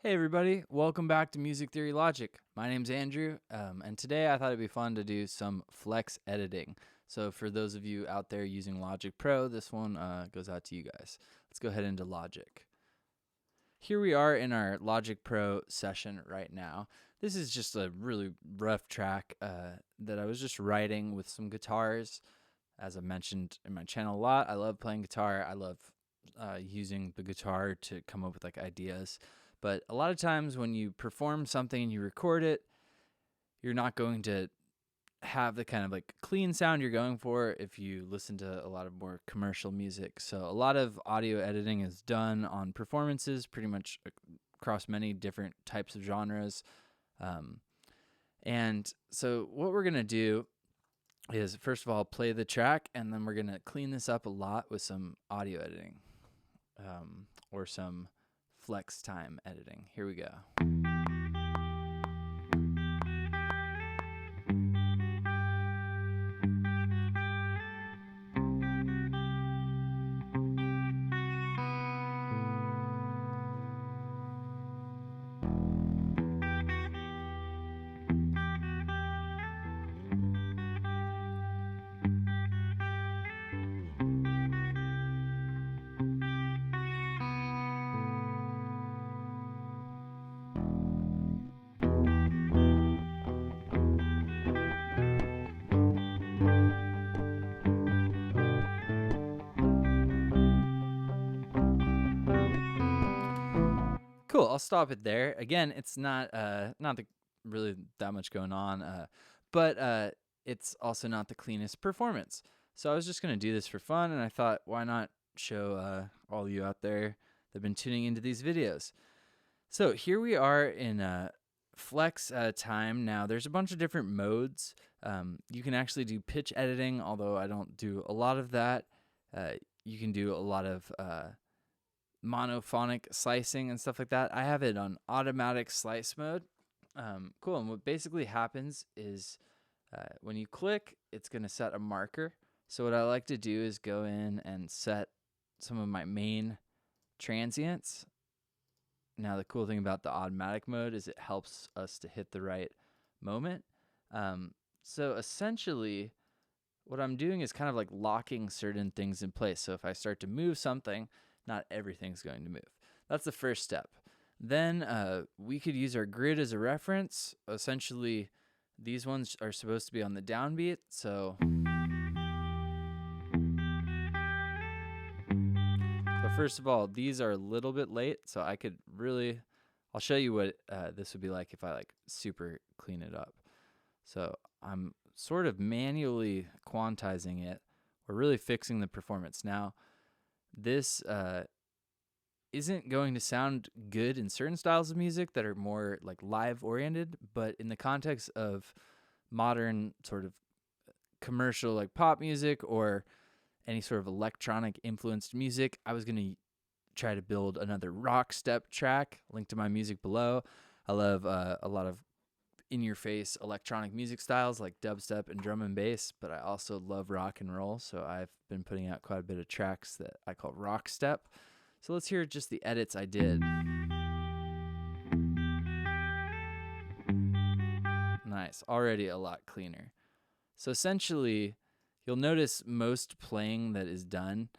Hey everybody, welcome back to Music Theory Logic. My name's Andrew, and today I thought it'd be fun to do some flex editing. So for those of you out there using Logic Pro, this one goes out to you guys. Let's go ahead into Logic. Here we are in our Logic Pro session right now. This is just a really rough track that I was just writing with some guitars. As I mentioned in my channel a lot, I love playing guitar. I love using the guitar to come up with like ideas. But a lot of times when you perform something and you record it, you're not going to have the kind of like clean sound you're going for if you listen to a lot of more commercial music. So a lot of audio editing is done on performances pretty much across many different types of genres. And so what we're going to do is first of all play the track, and then we're going to clean this up a lot with some audio editing or some flex time editing. Here we go. Cool. I'll stop it there. Again, it's not really that much going on, but it's also not the cleanest performance. So I was just gonna do this for fun, and I thought, why not show all of you out there that've been tuning into these videos. So here we are in flex time. Now there's a bunch of different modes. You can actually do pitch editing, although I don't do a lot of that. You can do a lot of monophonic slicing and stuff like that. I have it on automatic slice mode. Cool. And what basically happens is when you click, it's going to set a marker. So what I like to do is go in and set some of my main transients. Now the cool thing about the automatic mode is it helps us to hit the right moment. So essentially what I'm doing is kind of like locking certain things in place. So if I start to move something, not everything's going to move. That's the first step. Then we could use our grid as a reference. Essentially, these ones are supposed to be on the downbeat. So first of all, these are a little bit late. So I could really, I'll show you what this would be like if I like super clean it up. So I'm sort of manually quantizing it. We're really fixing the performance. Now, this isn't going to sound good in certain styles of music that are more like live oriented, but in the context of modern sort of commercial like pop music or any sort of electronic influenced music, I was going to try to build another rock step track. Link to my music below. I love a lot of in-your-face electronic music styles like dubstep and drum and bass, but I also love rock and roll, so I've been putting out quite a bit of tracks that I call rock step. So let's hear just the edits I did. Nice, already a lot cleaner. So essentially, you'll notice most playing that is done,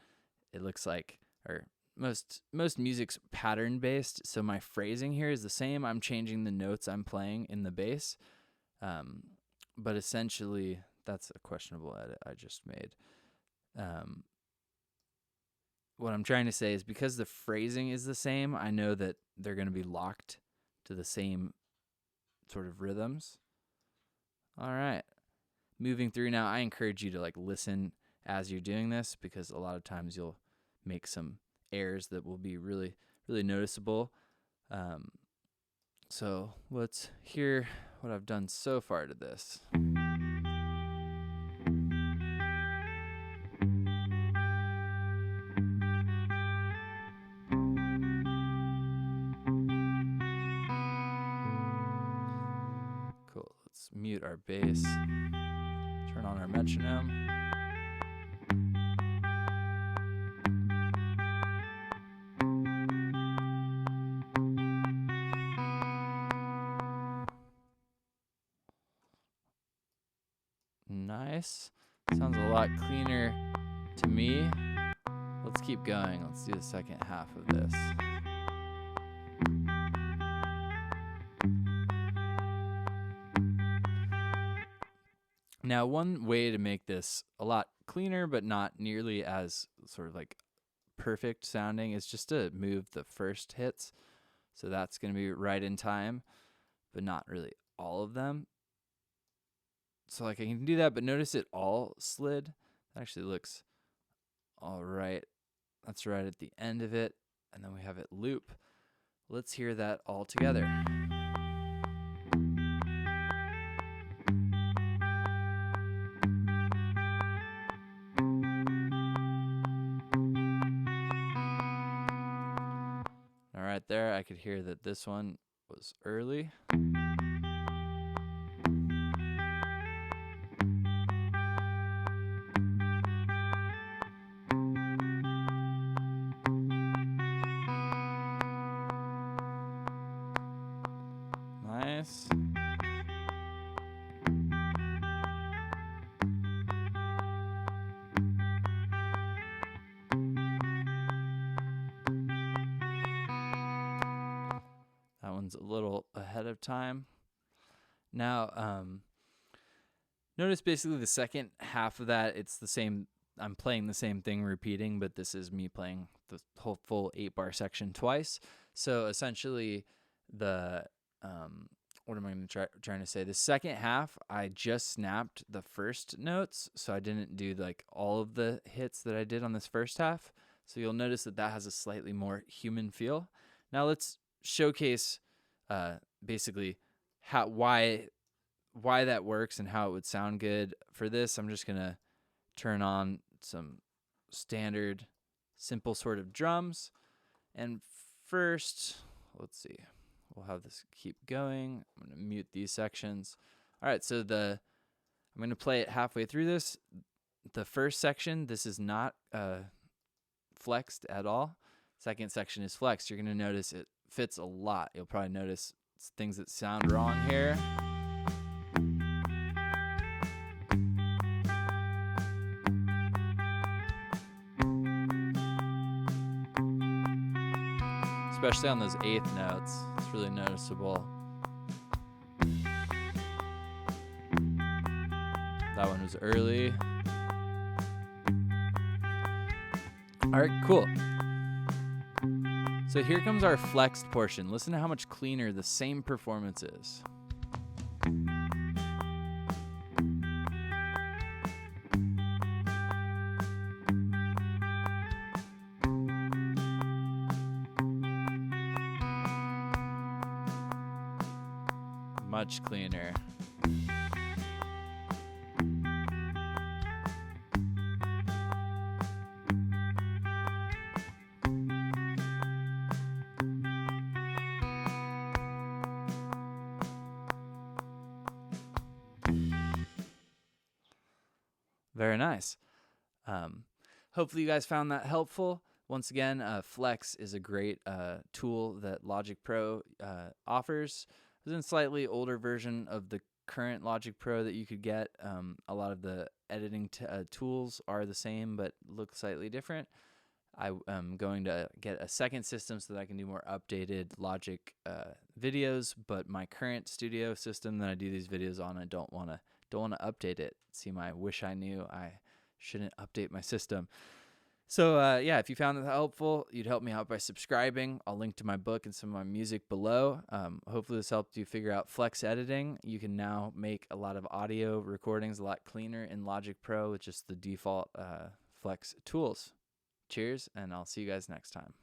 it looks like, or most music's pattern based. So my phrasing here is the same. I'm changing the notes I'm playing in the bass. But essentially, that's a questionable edit I just made. What I'm trying to say is because the phrasing is the same, I know that they're going to be locked to the same sort of rhythms. All right. Moving through now, I encourage you to like listen as you're doing this, because a lot of times you'll make some errors that will be really, really noticeable. So let's hear what I've done so far to this. Cool. Let's mute our bass. Turn on our metronome. Nice. Sounds a lot cleaner to me. Let's keep going. Let's do the second half of this. Now, one way to make this a lot cleaner, but not nearly as sort of like perfect sounding, is just to move the first hits. So that's going to be right in time, but not really all of them. So like I can do that, but notice it all slid. That actually looks all right. That's right at the end of it. And then we have it loop. Let's hear that all together. All right, there I could hear that this one was early. Nice. That one's a little ahead of time. Now, notice basically the second half of that, it's the same. I'm playing the same thing repeating, but this is me playing the whole full 8-bar section twice. So essentially, the what am I going to trying to say? The second half, I just snapped the first notes, so I didn't do like all of the hits that I did on this first half. So you'll notice that that has a slightly more human feel. Now let's showcase basically why that works and how it would sound good. For this, I'm just gonna turn on some standard, simple sort of drums. And first, let's see, we'll have this keep going. I'm gonna mute these sections. All right, so I'm gonna play it halfway through this. The first section, this is not flexed at all. Second section is flexed. You're gonna notice it fits a lot. You'll probably notice things that sound wrong here. Especially on those eighth notes, it's really noticeable. That one was early. All right, cool. So here comes our flexed portion. Listen to how much cleaner the same performance is. Much cleaner. Very nice. Hopefully you guys found that helpful. Once again, Flex is a great tool that Logic Pro offers. It's a slightly older version of the current Logic Pro that you could get. A lot of the editing tools are the same but look slightly different. I am going to get a second system so that I can do more updated Logic videos, but my current studio system that I do these videos on, I don't want to update it. See, my wish I knew I shouldn't update my system. So yeah, if you found that helpful, you'd help me out by subscribing. I'll link to my book and some of my music below. Hopefully this helped you figure out flex editing. You can now make a lot of audio recordings a lot cleaner in Logic Pro with just the default flex tools. Cheers, and I'll see you guys next time.